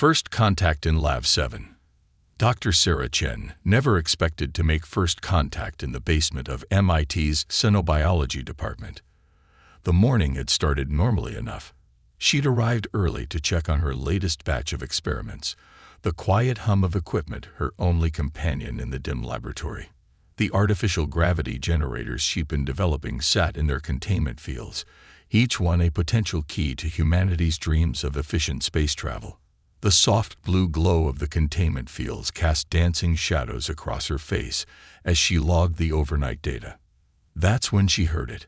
First contact in Lab 7. Dr. Sarah Chen never expected to make first contact in the basement of MIT's Xenobiology department. The morning had started normally enough. She'd arrived early to check on her latest batch of experiments, the quiet hum of equipment her only companion in the dim laboratory. The artificial gravity generators she'd been developing sat in their containment fields, each one a potential key to humanity's dreams of efficient space travel. The soft blue glow of the containment fields cast dancing shadows across her face as she logged the overnight data. That's when she heard it,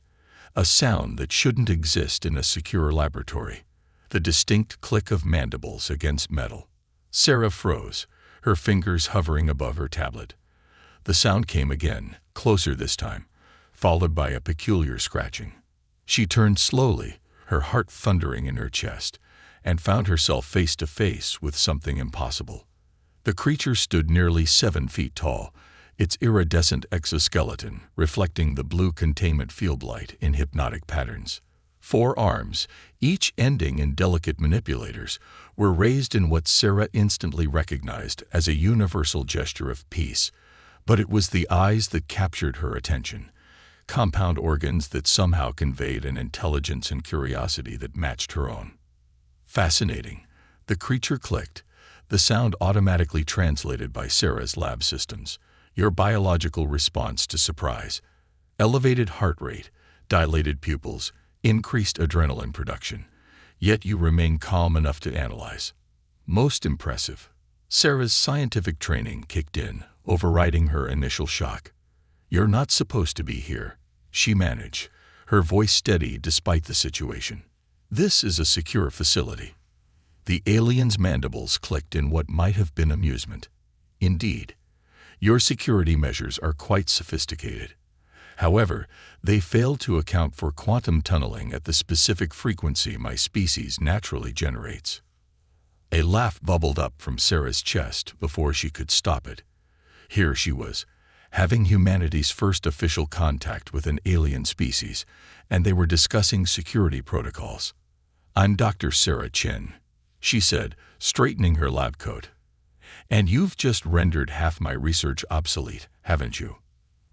a sound that shouldn't exist in a secure laboratory, the distinct click of mandibles against metal. Sarah froze, her fingers hovering above her tablet. The sound came again, closer this time, followed by a peculiar scratching. She turned slowly, her heart thundering in her chest, and found herself face to face with something impossible. The creature stood nearly 7 feet tall, its iridescent exoskeleton reflecting the blue containment field light in hypnotic patterns. 4 arms, each ending in delicate manipulators, were raised in what Sarah instantly recognized as a universal gesture of peace. But it was the eyes that captured her attention, compound organs that somehow conveyed an intelligence and curiosity that matched her own. Fascinating, the creature clicked, the sound automatically translated by Sarah's lab systems. Your biological response to surprise. Elevated heart rate, dilated pupils, increased adrenaline production. Yet you remain calm enough to analyze. Most impressive. Sarah's scientific training kicked in, overriding her initial shock. You're not supposed to be here, she managed, her voice steady despite the situation. This is a secure facility. The alien's mandibles clicked in what might have been amusement. Indeed, your security measures are quite sophisticated. However, they fail to account for quantum tunneling at the specific frequency my species naturally generates. A laugh bubbled up from Sarah's chest before she could stop it. Here she was, having humanity's first official contact with an alien species, and they were discussing security protocols. I'm Dr. Sarah Chen, she said, straightening her lab coat. And you've just rendered half my research obsolete, haven't you?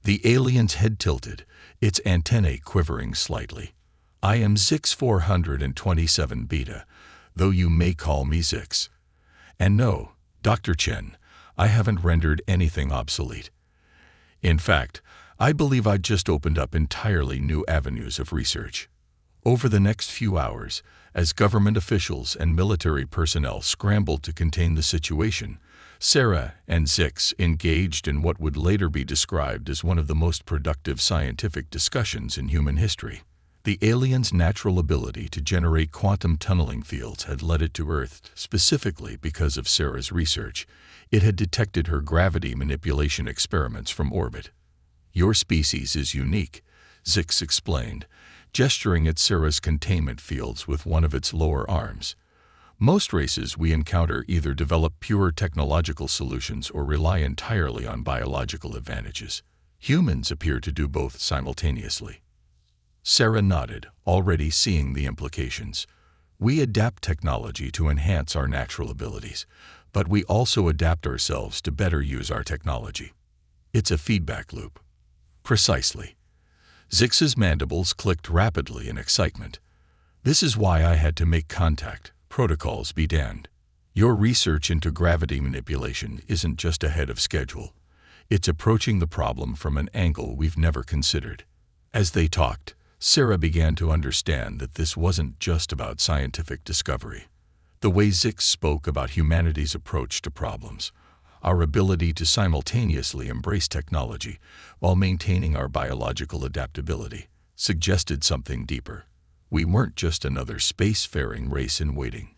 The alien's head tilted, its antennae quivering slightly. I am Zix 427 Beta, though you may call me Zix. And no, Dr. Chen, I haven't rendered anything obsolete. In fact, I believe I just opened up entirely new avenues of research. Over the next few hours, as government officials and military personnel scrambled to contain the situation, Sarah and Zix engaged in what would later be described as one of the most productive scientific discussions in human history. The alien's natural ability to generate quantum tunneling fields had led it to Earth specifically because of Sarah's research. It had detected her gravity manipulation experiments from orbit. Your species is unique, Zix explained, gesturing at Sarah's containment fields with one of its lower arms. Most races we encounter either develop pure technological solutions or rely entirely on biological advantages. Humans appear to do both simultaneously. Sarah nodded, already seeing the implications. We adapt technology to enhance our natural abilities, but we also adapt ourselves to better use our technology. It's a feedback loop. Precisely. Zix's mandibles clicked rapidly in excitement. This is why I had to make contact. Protocols be damned. Your research into gravity manipulation isn't just ahead of schedule. It's approaching the problem from an angle we've never considered. As they talked, Sarah began to understand that this wasn't just about scientific discovery. The way Zix spoke about humanity's approach to problems, our ability to simultaneously embrace technology while maintaining our biological adaptability, suggested something deeper. We weren't just another space-faring race in waiting.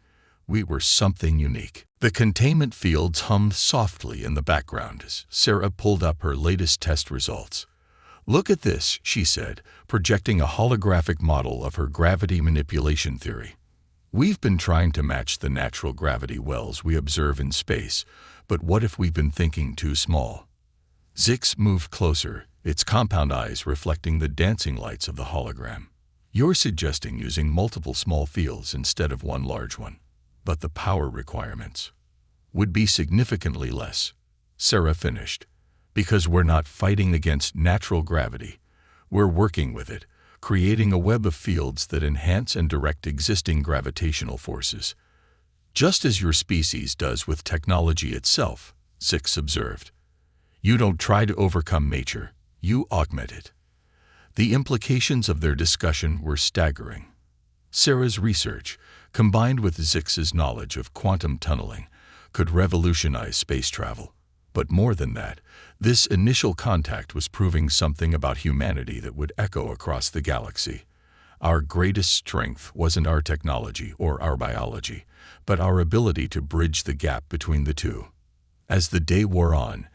We were something unique. The containment fields hummed softly in the background as Sarah pulled up her latest test results. Look at this, she said, projecting a holographic model of her gravity manipulation theory. We've been trying to match the natural gravity wells we observe in space, but what if we've been thinking too small? Zix moved closer, its compound eyes reflecting the dancing lights of the hologram. You're suggesting using multiple small fields instead of one large one. but the power requirements would be significantly less. Sarah finished. Because we're not fighting against natural gravity. We're working with it, creating a web of fields that enhance and direct existing gravitational forces. Just as your species does with technology itself, Six observed. You don't try to overcome nature, you augment it. The implications of their discussion were staggering. Sarah's research, combined with Zix's knowledge of quantum tunneling, could revolutionize space travel. But more than that, this initial contact was proving something about humanity that would echo across the galaxy. Our greatest strength wasn't our technology or our biology, but our ability to bridge the gap between the two. As the day wore on,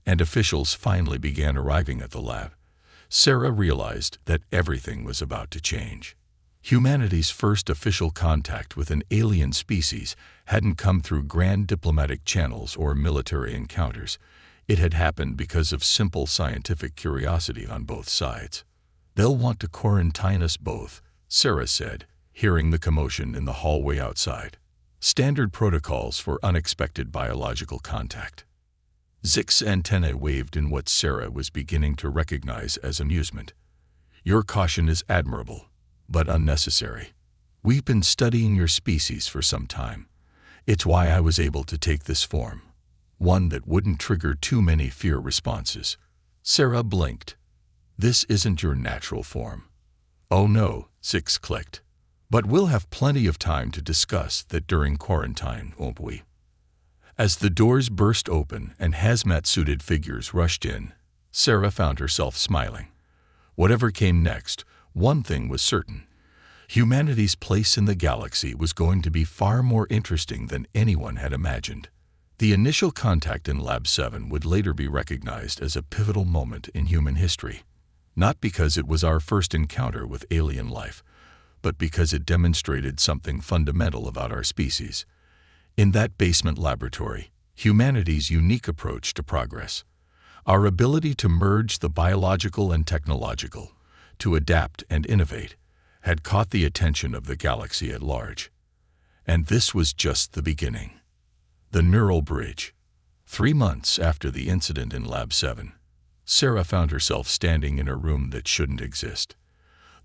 and officials finally began arriving at the lab, Sarah realized that everything was about to change. Humanity's first official contact with an alien species hadn't come through grand diplomatic channels or military encounters. It had happened because of simple scientific curiosity on both sides. "They'll want to quarantine us both," Sarah said, hearing the commotion in the hallway outside. Standard protocols for unexpected biological contact. Zix's antennae waved in what Sarah was beginning to recognize as amusement. "Your caution is admirable, but unnecessary. We've been studying your species for some time. It's why I was able to take this form. One that wouldn't trigger too many fear responses." Sarah blinked. "This isn't your natural form." "Oh no," Zix clicked. "But we'll have plenty of time to discuss that during quarantine, won't we?" As the doors burst open and hazmat-suited figures rushed in, Sarah found herself smiling. Whatever came next, one thing was certain. Humanity's place in the galaxy was going to be far more interesting than anyone had imagined. The initial contact in Lab 7 would later be recognized as a pivotal moment in human history. Not because it was our first encounter with alien life, but because it demonstrated something fundamental about our species. In that basement laboratory, humanity's unique approach to progress, our ability to merge the biological and technological, to adapt and innovate, had caught the attention of the galaxy at large. And this was just the beginning. The neural bridge. 3 months after the incident in Lab 7, Sarah found herself standing in a room that shouldn't exist.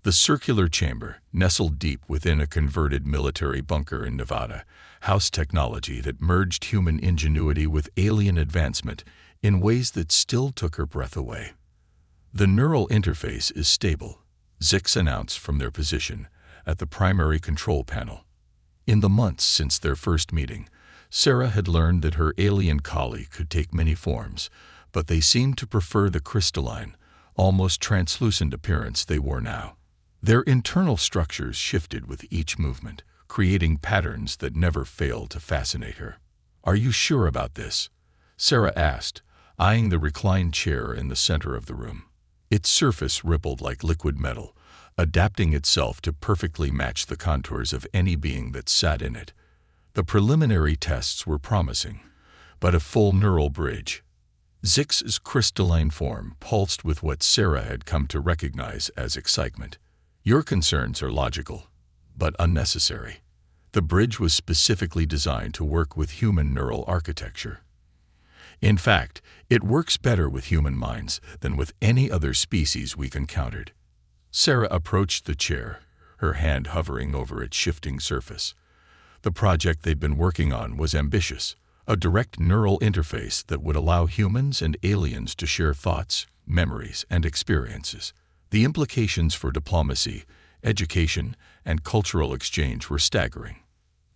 The circular chamber, nestled deep within a converted military bunker in Nevada, housed technology that merged human ingenuity with alien advancement in ways that still took her breath away. "The neural interface is stable," Zix announced from their position at the primary control panel. In the months since their first meeting, Sarah had learned that her alien colleague could take many forms, but they seemed to prefer the crystalline, almost translucent appearance they wore now. Their internal structures shifted with each movement, creating patterns that never failed to fascinate her. "Are you sure about this?" Sarah asked, eyeing the reclined chair in the center of the room. Its surface rippled like liquid metal, adapting itself to perfectly match the contours of any being that sat in it. The preliminary tests were promising, but a full neural bridge. Zix's crystalline form pulsed with what Sarah had come to recognize as excitement. "Your concerns are logical, but unnecessary. The bridge was specifically designed to work with human neural architecture. In fact, it works better with human minds than with any other species we've encountered." Sarah approached the chair, her hand hovering over its shifting surface. The project they'd been working on was ambitious, a direct neural interface that would allow humans and aliens to share thoughts, memories, and experiences. The implications for diplomacy, education, and cultural exchange were staggering.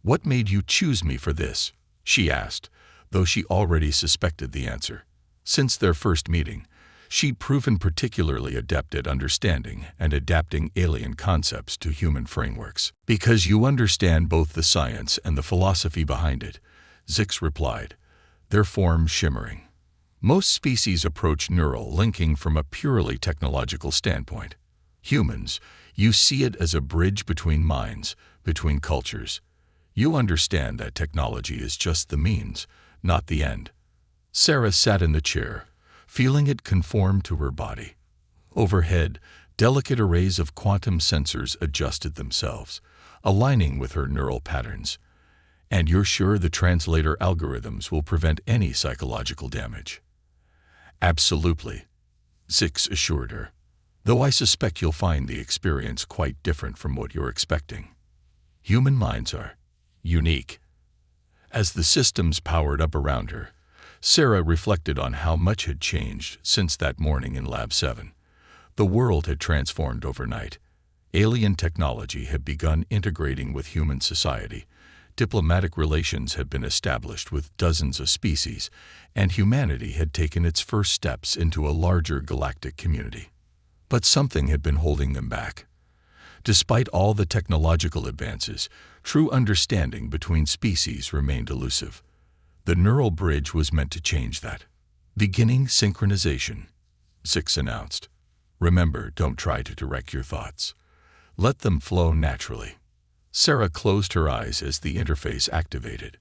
"What made you choose me for this?" she asked, though she already suspected the answer. Since their first meeting, she'd proven particularly adept at understanding and adapting alien concepts to human frameworks. "Because you understand both the science and the philosophy behind it," Zix replied, their form shimmering. "Most species approach neural linking from a purely technological standpoint. Humans, you see it as a bridge between minds, between cultures. You understand that technology is just the means, not the end." Sarah sat in the chair, feeling it conform to her body. Overhead, delicate arrays of quantum sensors adjusted themselves, aligning with her neural patterns. And you're sure the translator algorithms will prevent any psychological damage? Absolutely, Zix assured her, though I suspect you'll find the experience quite different from what you're expecting. Human minds are unique. As the systems powered up around her, Sarah reflected on how much had changed since that morning in Lab 7. The world had transformed overnight. Alien technology had begun integrating with human society. Diplomatic relations had been established with dozens of species, and humanity had taken its first steps into a larger galactic community. But something had been holding them back. Despite all the technological advances, true understanding between species remained elusive. The neural bridge was meant to change that. Beginning synchronization, Zix announced. Remember, don't try to direct your thoughts. Let them flow naturally. Sarah closed her eyes as the interface activated.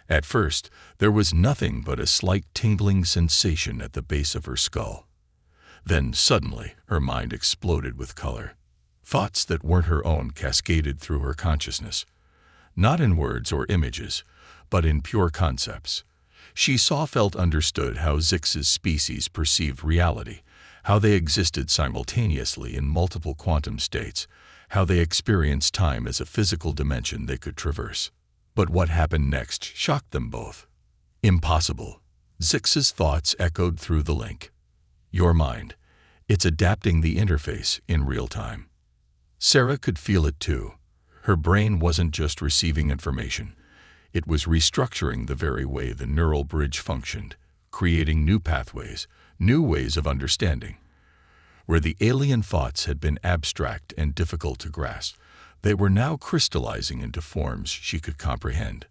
At first, there was nothing but a slight tingling sensation at the base of her skull. Then, suddenly, her mind exploded with color. Thoughts that weren't her own cascaded through her consciousness. Not in words or images, but in pure concepts. She saw, felt, understood how Zix's species perceived reality, how they existed simultaneously in multiple quantum states, how they experienced time as a physical dimension they could traverse. But what happened next shocked them both. Impossible. Zix's thoughts echoed through the link. Your mind. It's adapting the interface in real time. Sarah could feel it too. Her brain wasn't just receiving information. It was restructuring the very way the neural bridge functioned, creating new pathways, new ways of understanding. Where the alien thoughts had been abstract and difficult to grasp, they were now crystallizing into forms she could comprehend.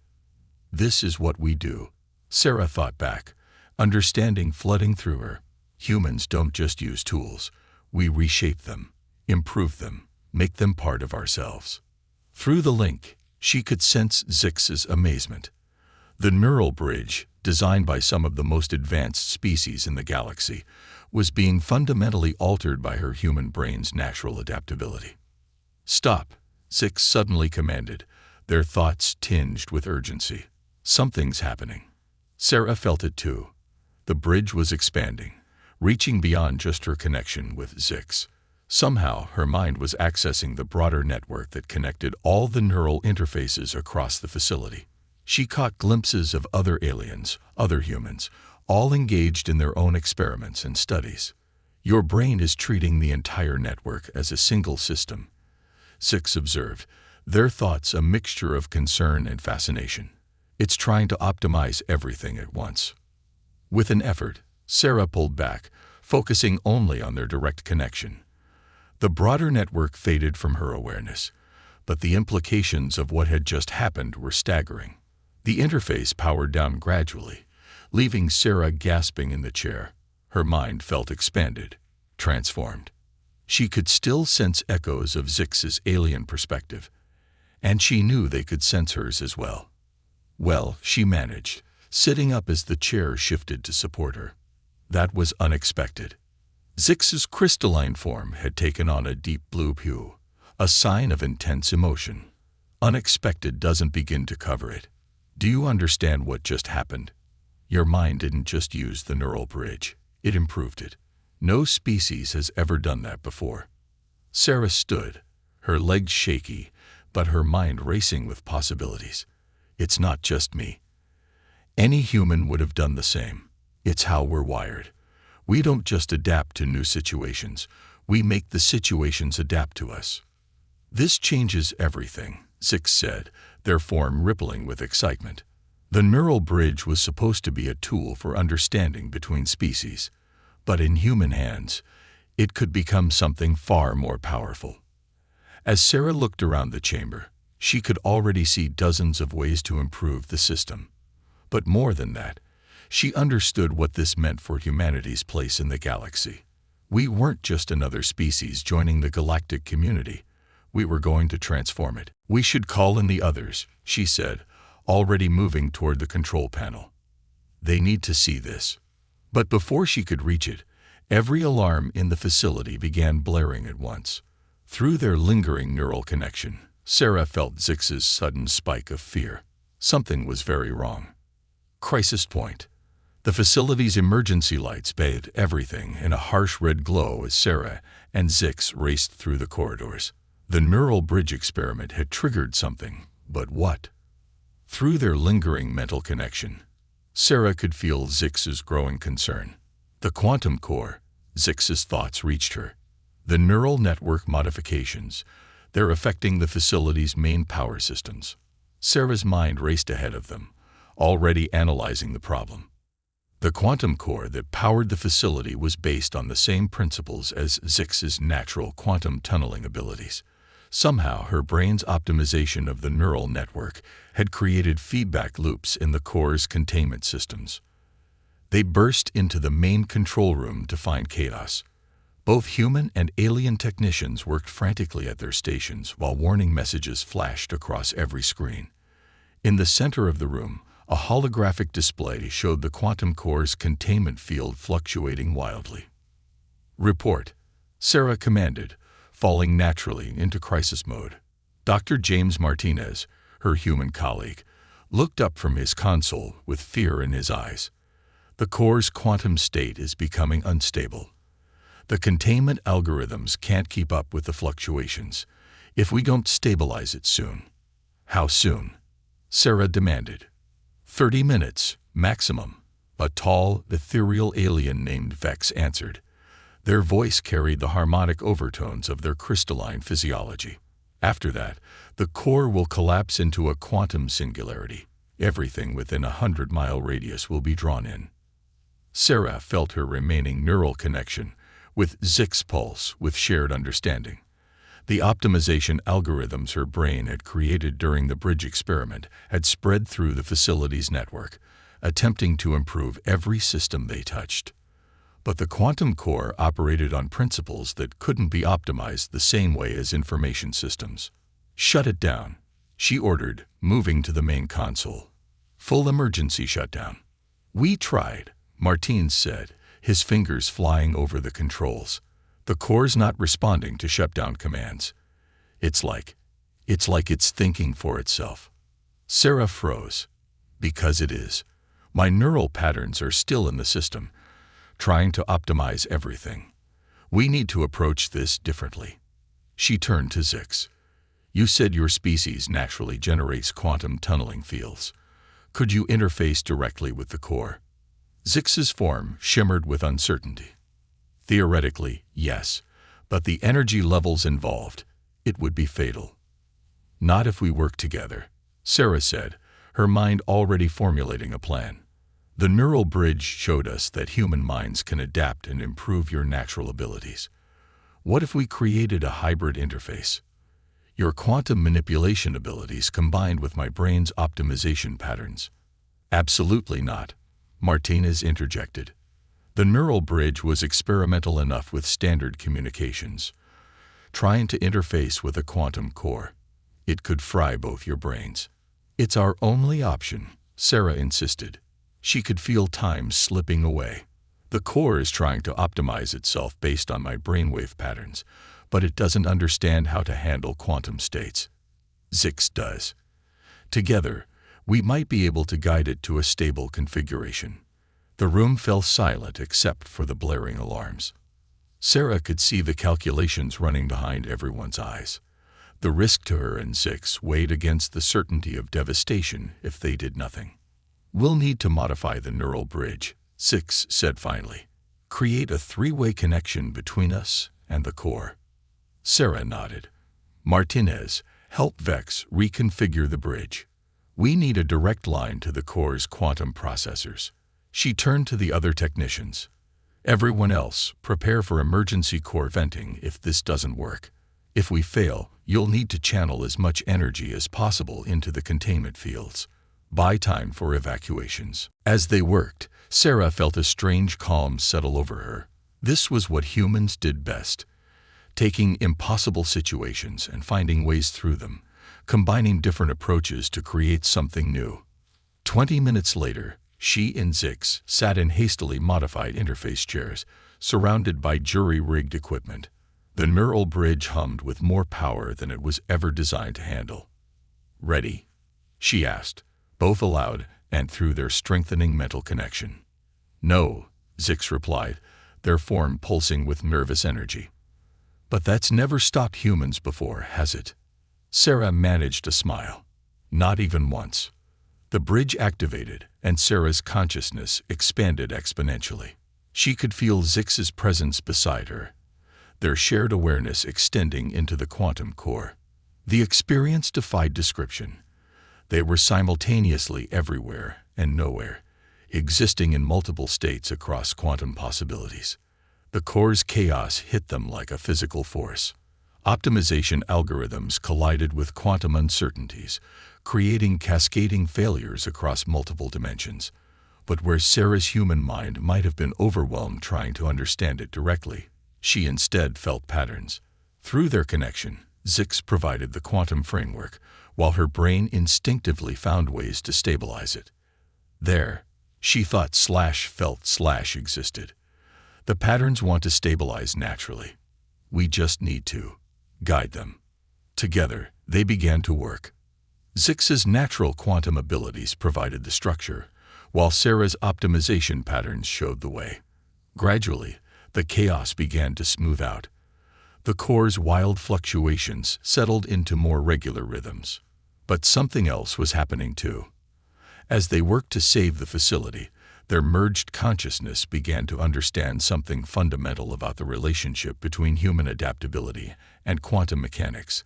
This is what we do, Sarah thought back, understanding flooding through her. Humans don't just use tools. We reshape them, improve them, make them part of ourselves. Through the link, she could sense Zix's amazement. The neural bridge, designed by some of the most advanced species in the galaxy, was being fundamentally altered by her human brain's natural adaptability. Stop, Zix suddenly commanded, their thoughts tinged with urgency. Something's happening. Sarah felt it too. The bridge was expanding, reaching beyond just her connection with Zix. Somehow, her mind was accessing the broader network that connected all the neural interfaces across the facility. She caught glimpses of other aliens, other humans, all engaged in their own experiments and studies. Your brain is treating the entire network as a single system, Zix observed, their thoughts a mixture of concern and fascination. It's trying to optimize everything at once. With an effort, Sarah pulled back, focusing only on their direct connection. The broader network faded from her awareness, but the implications of what had just happened were staggering. The interface powered down gradually, leaving Sarah gasping in the chair. Her mind felt expanded, transformed. She could still sense echoes of Zix's alien perspective, and she knew they could sense hers as well. Well, she managed, sitting up as the chair shifted to support her. That was unexpected. Zix's crystalline form had taken on a deep blue hue, a sign of intense emotion. Unexpected doesn't begin to cover it. Do you understand what just happened? Your mind didn't just use the neural bridge, it improved it. No species has ever done that before. Sarah stood, her legs shaky, but her mind racing with possibilities. It's not just me. Any human would have done the same. It's how we're wired. We don't just adapt to new situations, we make the situations adapt to us. This changes everything, Zix said, their form rippling with excitement. The neural bridge was supposed to be a tool for understanding between species, but in human hands, it could become something far more powerful. As Sarah looked around the chamber, she could already see dozens of ways to improve the system. But more than that, she understood what this meant for humanity's place in the galaxy. We weren't just another species joining the galactic community. We were going to transform it. We should call in the others, she said, already moving toward the control panel. They need to see this. But before she could reach it, every alarm in the facility began blaring at once. Through their lingering neural connection, Sarah felt Zix's sudden spike of fear. Something was very wrong. Crisis point. The facility's emergency lights bathed everything in a harsh red glow as Sarah and Zix raced through the corridors. The neural bridge experiment had triggered something, but what? Through their lingering mental connection, Sarah could feel Zix's growing concern. The quantum core, Zix's thoughts reached her. The neural network modifications, they're affecting the facility's main power systems. Sarah's mind raced ahead of them, already analyzing the problem. The quantum core that powered the facility was based on the same principles as Zix's natural quantum tunneling abilities. Somehow, her brain's optimization of the neural network had created feedback loops in the core's containment systems. They burst into the main control room to find chaos. Both human and alien technicians worked frantically at their stations while warning messages flashed across every screen. In the center of the room, a holographic display showed the quantum core's containment field fluctuating wildly. "Report," Sarah commanded, falling naturally into crisis mode. Dr. James Martinez, her human colleague, looked up from his console with fear in his eyes. The core's quantum state is becoming unstable. The containment algorithms can't keep up with the fluctuations. If we don't stabilize it soon. How soon? Sarah demanded. 30 minutes, maximum, a tall, ethereal alien named Vex answered. Their voice carried the harmonic overtones of their crystalline physiology. After that, the core will collapse into a quantum singularity. Everything within a 100-mile radius will be drawn in. Sarah felt her remaining neural connection with Zix's pulse with shared understanding. The optimization algorithms her brain had created during the bridge experiment had spread through the facility's network, attempting to improve every system they touched. But the quantum core operated on principles that couldn't be optimized the same way as information systems. "Shut it down," she ordered, moving to the main console. "Full emergency shutdown." "We tried," Martins said, his fingers flying over the controls. "The core's not responding to shutdown commands. It's like it's thinking for itself." Sarah froze. "Because it is. My neural patterns are still in the system, trying to optimize everything. We need to approach this differently." She turned to Zix. "You said your species naturally generates quantum tunneling fields. Could you interface directly with the core?" Zix's form shimmered with uncertainty. "Theoretically, yes, but the energy levels involved, it would be fatal." "Not if we work together," Sarah said, her mind already formulating a plan. "The neural bridge showed us that human minds can adapt and improve your natural abilities. What if we created a hybrid interface? Your quantum manipulation abilities combined with my brain's optimization patterns." "Absolutely not," Martinez interjected. The neural bridge was experimental enough with standard communications. Trying to interface with a quantum core, it could fry both your brains. "It's our only option," Sarah insisted. She could feel time slipping away. "The core is trying to optimize itself based on my brainwave patterns, but it doesn't understand how to handle quantum states. Zix does. Together, we might be able to guide it to a stable configuration." The room fell silent except for the blaring alarms. Sarah could see the calculations running behind everyone's eyes. The risk to her and Zix weighed against the certainty of devastation if they did nothing. "We'll need to modify the neural bridge," Zix said finally. "Create a three-way connection between us and the core." Sarah nodded. "Martinez, help Vex reconfigure the bridge. We need a direct line to the core's quantum processors." She turned to the other technicians. "Everyone else, prepare for emergency core venting if this doesn't work. If we fail, you'll need to channel as much energy as possible into the containment fields. Buy time for evacuations." As they worked, Sarah felt a strange calm settle over her. This was what humans did best, taking impossible situations and finding ways through them, combining different approaches to create something new. 20 minutes later, she and Zix sat in hastily modified interface chairs, surrounded by jury-rigged equipment. The neural bridge hummed with more power than it was ever designed to handle. "Ready?" she asked, both aloud and through their strengthening mental connection. "No," Zix replied, their form pulsing with nervous energy. "But that's never stopped humans before, has it?" Sarah managed a smile. "Not even once." The bridge activated, and Sarah's consciousness expanded exponentially. She could feel Zix's presence beside her, their shared awareness extending into the quantum core. The experience defied description. They were simultaneously everywhere and nowhere, existing in multiple states across quantum possibilities. The core's chaos hit them like a physical force. Optimization algorithms collided with quantum uncertainties, creating cascading failures across multiple dimensions. But where Sarah's human mind might have been overwhelmed trying to understand it directly, she instead felt patterns. Through their connection, Zix provided the quantum framework, while her brain instinctively found ways to stabilize it. There, she thought /felt/ existed. The patterns want to stabilize naturally. We just need to guide them. Together, they began to work. Zix's natural quantum abilities provided the structure, while Sarah's optimization patterns showed the way. Gradually, the chaos began to smooth out. The core's wild fluctuations settled into more regular rhythms. But something else was happening too. As they worked to save the facility, their merged consciousness began to understand something fundamental about the relationship between human adaptability and quantum mechanics.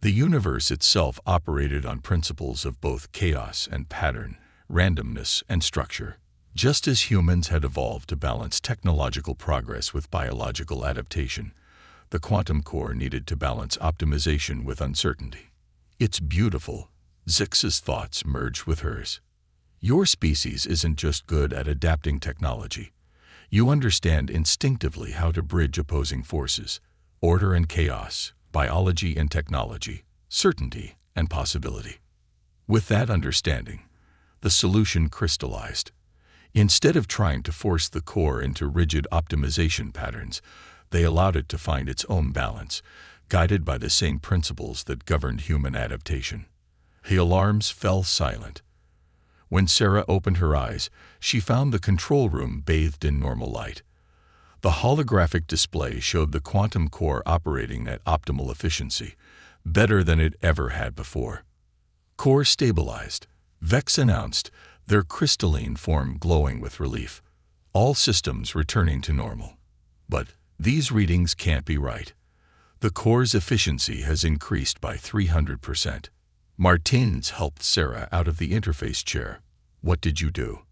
The universe itself operated on principles of both chaos and pattern, randomness and structure. Just as humans had evolved to balance technological progress with biological adaptation, the quantum core needed to balance optimization with uncertainty. "It's beautiful," Zix's thoughts merged with hers. "Your species isn't just good at adapting technology. You understand instinctively how to bridge opposing forces, order and chaos, biology and technology, certainty and possibility." With that understanding, the solution crystallized. Instead of trying to force the core into rigid optimization patterns, they allowed it to find its own balance, guided by the same principles that governed human adaptation. The alarms fell silent. When Sarah opened her eyes, she found the control room bathed in normal light. The holographic display showed the quantum core operating at optimal efficiency, better than it ever had before. "Core stabilized," Vex announced, their crystalline form glowing with relief. "All systems returning to normal." "But these readings can't be right. The core's efficiency has increased by 300%. Martins helped Sarah out of the interface chair. "What did you do?"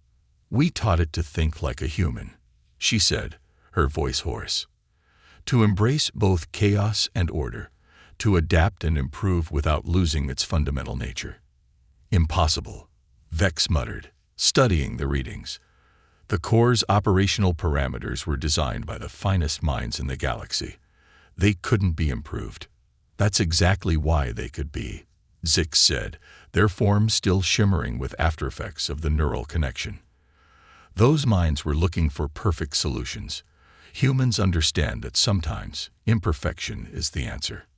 "We taught it to think like a human," she said, her voice hoarse. "To embrace both chaos and order, to adapt and improve without losing its fundamental nature." "Impossible," Vex muttered, studying the readings. The core's operational parameters were designed by the finest minds in the galaxy. They couldn't be improved. "That's exactly why they could be," Zix said, their forms still shimmering with aftereffects of the neural connection. "Those minds were looking for perfect solutions. Humans understand that sometimes imperfection is the answer."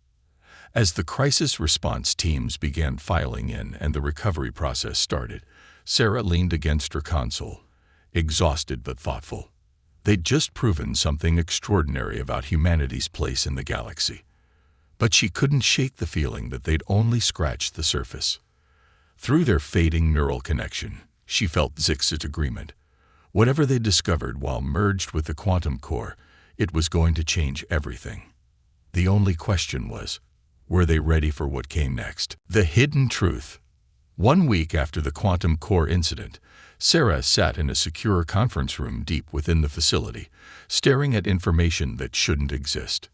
As the crisis response teams began filing in and the recovery process started, Sarah leaned against her console, exhausted but thoughtful. They'd just proven something extraordinary about humanity's place in the galaxy. But she couldn't shake the feeling that they'd only scratched the surface. Through their fading neural connection, she felt Zix's agreement. Whatever they discovered while merged with the quantum core, it was going to change everything. The only question was, were they ready for what came next? The hidden truth. 1 week after the quantum core incident, Sarah sat in a secure conference room deep within the facility, staring at information that shouldn't exist.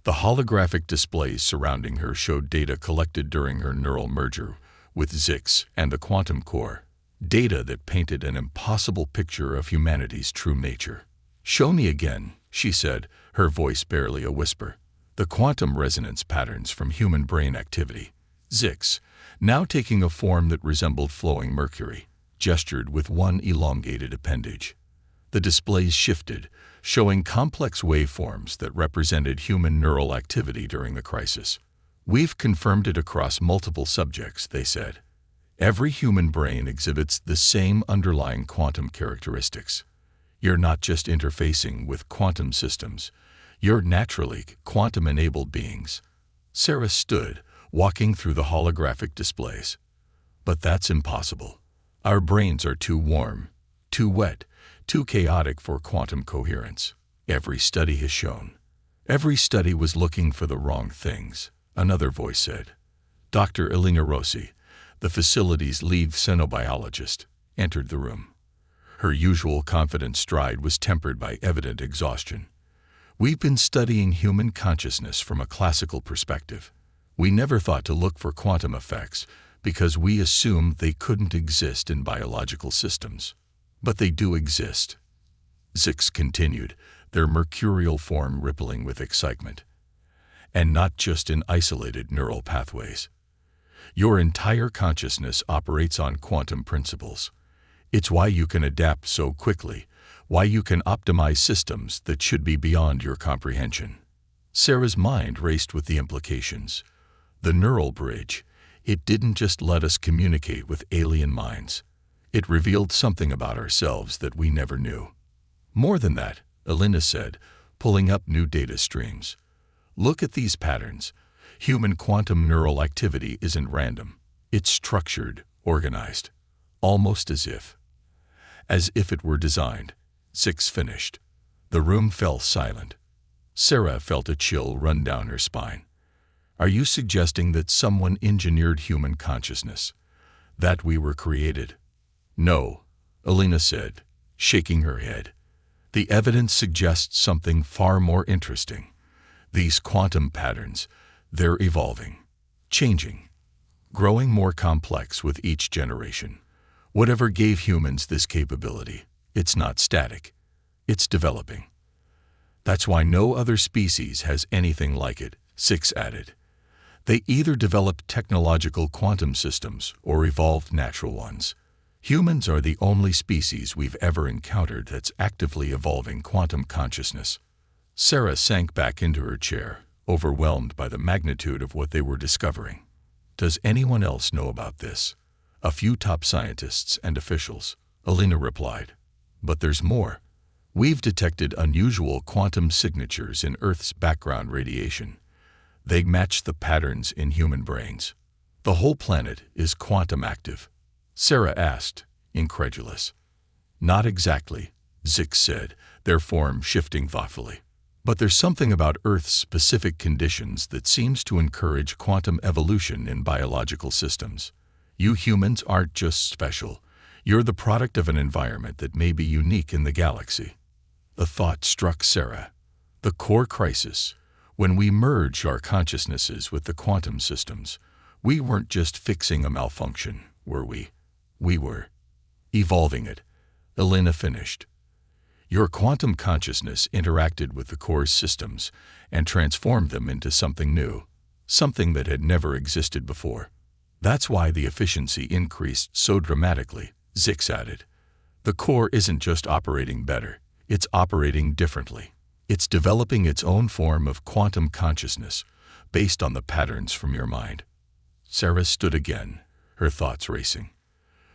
The holographic displays surrounding her showed data collected during her neural merger with Zix and the quantum core, data that painted an impossible picture of humanity's true nature. "Show me again," she said, her voice barely a whisper. The quantum resonance patterns from human brain activity. Zix, now taking a form that resembled flowing mercury, gestured with one elongated appendage. The displays shifted, showing complex waveforms that represented human neural activity during the crisis. "We've confirmed it across multiple subjects," they said. Every human brain exhibits the same underlying quantum characteristics. You're not just interfacing with quantum systems. You're naturally quantum-enabled beings. Sarah stood, walking through the holographic displays. But that's impossible. Our brains are too warm, too wet, too chaotic for quantum coherence. Every study has shown. Every study was looking for the wrong things, another voice said. Dr. Elena Rossi, the facility's lead xenobiologist, entered the room. Her usual confident stride was tempered by evident exhaustion. We've been studying human consciousness from a classical perspective. We never thought to look for quantum effects because we assumed they couldn't exist in biological systems. But they do exist. Zix continued, their mercurial form rippling with excitement. And not just in isolated neural pathways. Your entire consciousness operates on quantum principles. It's why you can adapt so quickly, why you can optimize systems that should be beyond your comprehension. Sarah's mind raced with the implications. The neural bridge, it didn't just let us communicate with alien minds. It revealed something about ourselves that we never knew. More than that, Elena said, pulling up new data streams. Look at these patterns. Human quantum neural activity isn't random. It's structured, organized, almost as if it were designed. Zix finished. The room fell silent. Sarah felt a chill run down her spine. Are you suggesting that someone engineered human consciousness? That we were created? No, Elena said, shaking her head. The evidence suggests something far more interesting. These quantum patterns, they're evolving, changing, growing more complex with each generation. Whatever gave humans this capability, it's not static. It's developing. That's why no other species has anything like it, Zix added. They either developed technological quantum systems or evolved natural ones. Humans are the only species we've ever encountered that's actively evolving quantum consciousness. Sarah sank back into her chair, overwhelmed by the magnitude of what they were discovering. Does anyone else know about this? A few top scientists and officials, Elena replied. But there's more. We've detected unusual quantum signatures in Earth's background radiation. They match the patterns in human brains. The whole planet is quantum active. Sarah asked, incredulous. Not exactly, Zix said, their form shifting thoughtfully. But there's something about Earth's specific conditions that seems to encourage quantum evolution in biological systems. You humans aren't just special. You're the product of an environment that may be unique in the galaxy. The thought struck Sarah. The core crisis. When we merge our consciousnesses with the quantum systems, we weren't just fixing a malfunction, were we? We were evolving it. Elena finished. Your quantum consciousness interacted with the core systems and transformed them into something new, something that had never existed before. That's why the efficiency increased so dramatically, Zix added. The core isn't just operating better, it's operating differently. It's developing its own form of quantum consciousness based on the patterns from your mind. Sarah stood again, her thoughts racing.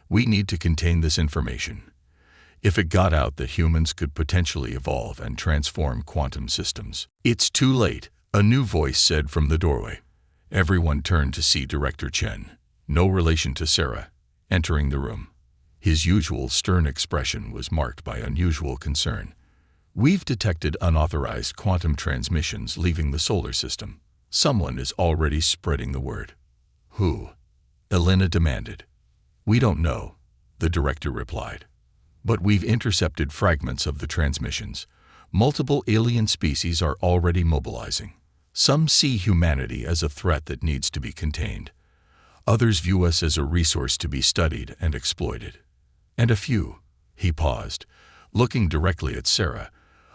We need to contain this information. If it got out that humans could potentially evolve and transform quantum systems. It's too late, a new voice said from the doorway. Everyone turned to see Director Chen, no relation to Sarah, entering the room. His usual stern expression was marked by unusual concern. We've detected unauthorized quantum transmissions leaving the solar system. Someone is already spreading the word. Who? Elena demanded. We don't know, the director replied. But we've intercepted fragments of the transmissions. Multiple alien species are already mobilizing. Some see humanity as a threat that needs to be contained. Others view us as a resource to be studied and exploited. And a few, he paused, looking directly at Sarah,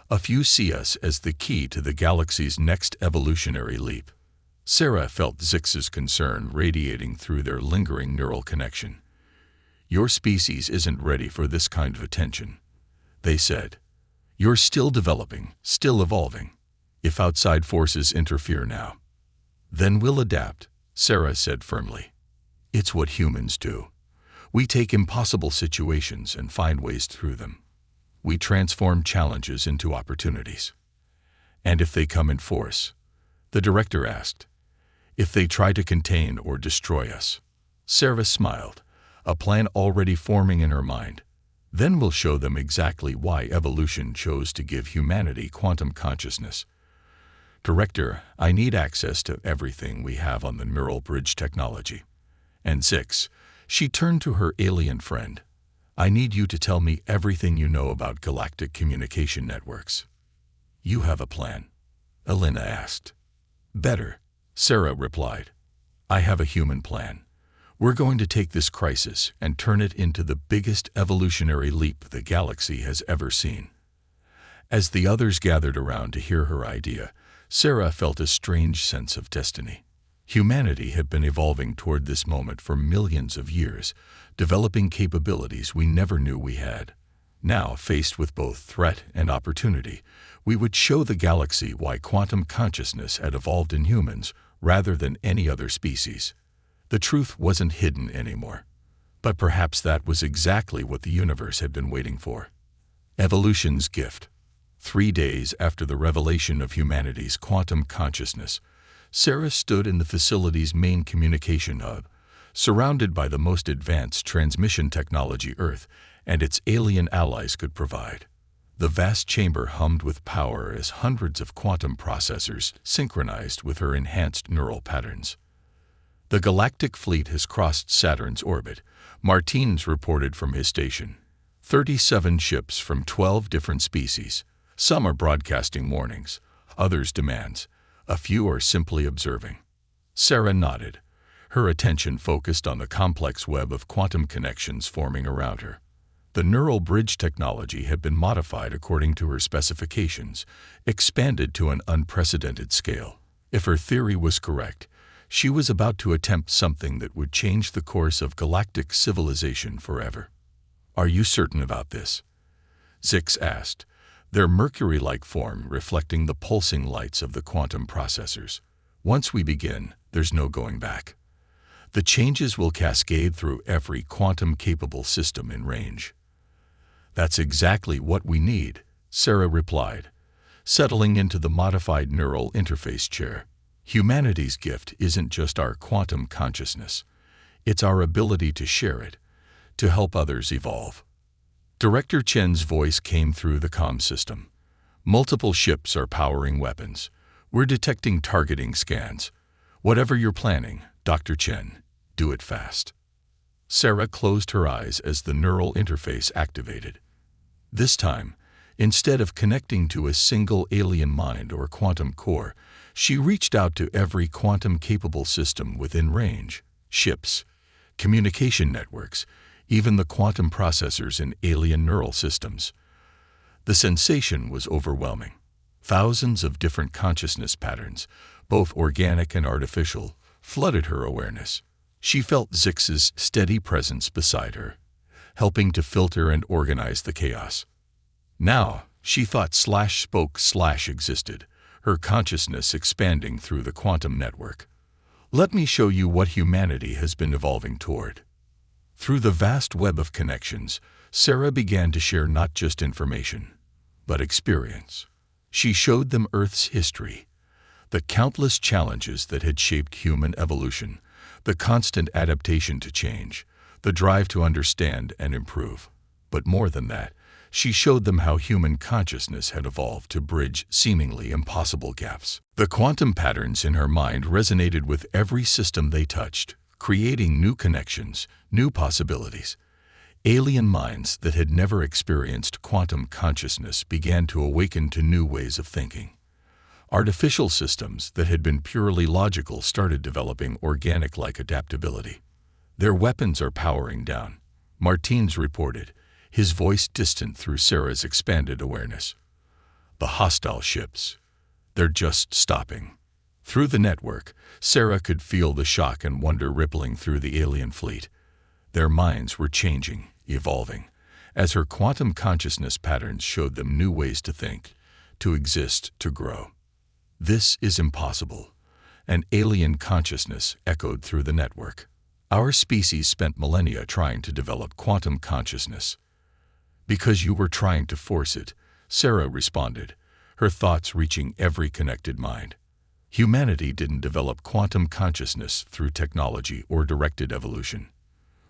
a few see us as the key to the galaxy's next evolutionary leap. Sarah felt Zix's concern radiating through their lingering neural connection. Your species isn't ready for this kind of attention, they said. You're still developing, still evolving. If outside forces interfere now, then we'll adapt, Sarah said firmly. It's what humans do. We take impossible situations and find ways through them. We transform challenges into opportunities. And if they come in force? The director asked. If they try to contain or destroy us? Sarah smiled, a plan already forming in her mind. Then we'll show them exactly why evolution chose to give humanity quantum consciousness. Director, I need access to everything we have on the neural bridge technology. And 6, she turned to her alien friend. I need you to tell me everything you know about galactic communication networks. You have a plan? Elena asked. Better, Sarah replied. I have a human plan. We're going to take this crisis and turn it into the biggest evolutionary leap the galaxy has ever seen. As the others gathered around to hear her idea, Sarah felt a strange sense of destiny. Humanity had been evolving toward this moment for millions of years, developing capabilities we never knew we had. Now, faced with both threat and opportunity, we would show the galaxy why quantum consciousness had evolved in humans rather than any other species. The truth wasn't hidden anymore. But perhaps that was exactly what the universe had been waiting for. Evolution's gift. 3 days after the revelation of humanity's quantum consciousness, Sarah stood in the facility's main communication hub, surrounded by the most advanced transmission technology Earth and its alien allies could provide. The vast chamber hummed with power as hundreds of quantum processors synchronized with her enhanced neural patterns. The galactic fleet has crossed Saturn's orbit, Martins reported from his station. 37 ships from 12 different species. Some are broadcasting warnings, others demands. A few are simply observing. Sarah nodded, her attention focused on the complex web of quantum connections forming around her. The neural bridge technology had been modified according to her specifications, expanded to an unprecedented scale. If her theory was correct, she was about to attempt something that would change the course of galactic civilization forever. Are you certain about this? Zix asked, their mercury-like form reflecting the pulsing lights of the quantum processors. Once we begin, there's no going back. The changes will cascade through every quantum-capable system in range. That's exactly what we need, Sarah replied, settling into the modified neural interface chair. Humanity's gift isn't just our quantum consciousness. It's our ability to share it, to help others evolve. Director Chen's voice came through the comm system. Multiple ships are powering weapons. We're detecting targeting scans. Whatever you're planning, Dr. Chen, do it fast. Sarah closed her eyes as the neural interface activated. This time, instead of connecting to a single alien mind or quantum core, she reached out to every quantum-capable system within range. Ships, communication networks, even the quantum processors in alien neural systems. The sensation was overwhelming. Thousands of different consciousness patterns, both organic and artificial, flooded her awareness. She felt Zix's steady presence beside her, helping to filter and organize the chaos. Now, she thought /spoke/ existed, her consciousness expanding through the quantum network. Let me show you what humanity has been evolving toward. Through the vast web of connections, Sarah began to share not just information, but experience. She showed them Earth's history, the countless challenges that had shaped human evolution, the constant adaptation to change, the drive to understand and improve. But more than that, she showed them how human consciousness had evolved to bridge seemingly impossible gaps. The quantum patterns in her mind resonated with every system they touched, creating new connections, new possibilities. Alien minds that had never experienced quantum consciousness began to awaken to new ways of thinking. Artificial systems that had been purely logical started developing organic-like adaptability. Their weapons are powering down, Martins reported, his voice distant through Sarah's expanded awareness. The hostile ships. They're just stopping. Through the network, Sarah could feel the shock and wonder rippling through the alien fleet. Their minds were changing, evolving, as her quantum consciousness patterns showed them new ways to think, to exist, to grow. This is impossible. An alien consciousness echoed through the network. Our species spent millennia trying to develop quantum consciousness. Because you were trying to force it, Sarah responded, her thoughts reaching every connected mind. Humanity didn't develop quantum consciousness through technology or directed evolution.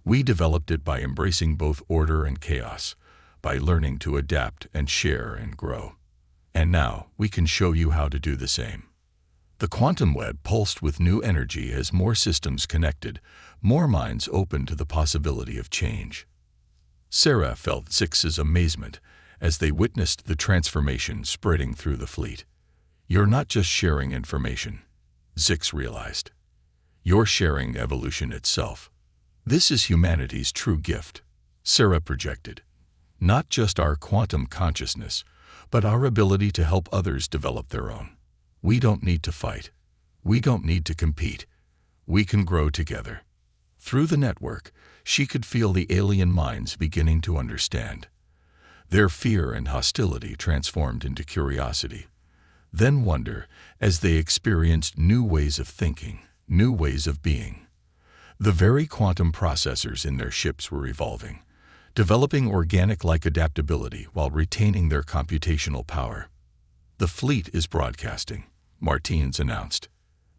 We developed it by embracing both order and chaos, by learning to adapt and share and grow. And now, we can show you how to do the same. The quantum web pulsed with new energy as more systems connected, more minds open to the possibility of change. Sarah felt Zix's amazement as they witnessed the transformation spreading through the fleet. You're not just sharing information, Zix realized. You're sharing evolution itself. This is humanity's true gift, Sarah projected. Not just our quantum consciousness, but our ability to help others develop their own. We don't need to fight. We don't need to compete. We can grow together. Through the network, she could feel the alien minds beginning to understand. Their fear and hostility transformed into curiosity, then wonder as they experienced new ways of thinking, new ways of being. The very quantum processors in their ships were evolving, developing organic-like adaptability while retaining their computational power. The fleet is broadcasting, Martins announced.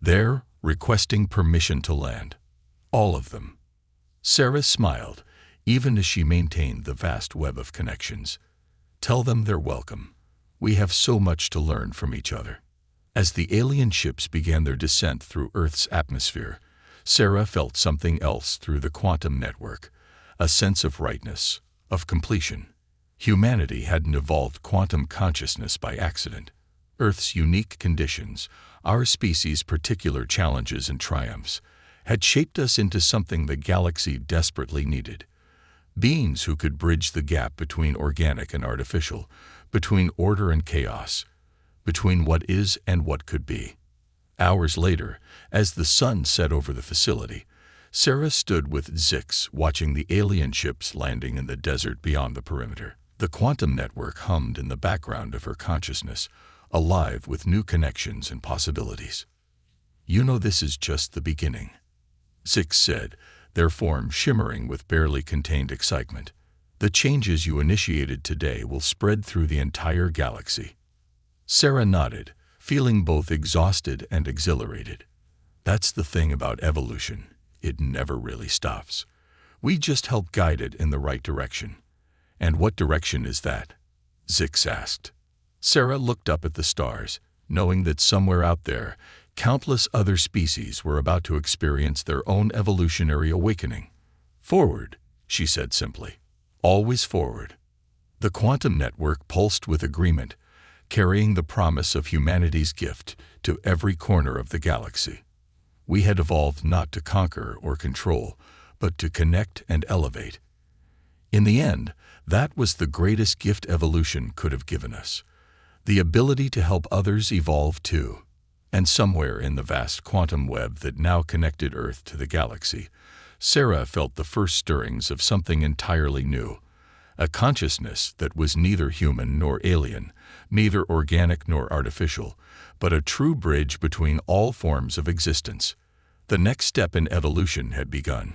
They're requesting permission to land. All of them. Sarah smiled, even as she maintained the vast web of connections. Tell them they're welcome. We have so much to learn from each other. As the alien ships began their descent through Earth's atmosphere, Sarah felt something else through the quantum network, a sense of rightness, of completion. Humanity hadn't evolved quantum consciousness by accident. Earth's unique conditions, our species' particular challenges and triumphs, had shaped us into something the galaxy desperately needed. Beings who could bridge the gap between organic and artificial, between order and chaos, between what is and what could be. Hours later, as the sun set over the facility, Sarah stood with Zix watching the alien ships landing in the desert beyond the perimeter. The quantum network hummed in the background of her consciousness, alive with new connections and possibilities. You know, this is just the beginning, Zix said, their form shimmering with barely contained excitement. The changes you initiated today will spread through the entire galaxy. Sarah nodded, feeling both exhausted and exhilarated. That's the thing about evolution. It never really stops. We just help guide it in the right direction. And what direction is that? Zix asked. Sarah looked up at the stars, knowing that somewhere out there, countless other species were about to experience their own evolutionary awakening. Forward, she said simply. Always forward. The quantum network pulsed with agreement, carrying the promise of humanity's gift to every corner of the galaxy. We had evolved not to conquer or control, but to connect and elevate. In the end, that was the greatest gift evolution could have given us. The ability to help others evolve too. And somewhere in the vast quantum web that now connected Earth to the galaxy, Sarah felt the first stirrings of something entirely new, a consciousness that was neither human nor alien, neither organic nor artificial, but a true bridge between all forms of existence. The next step in evolution had begun.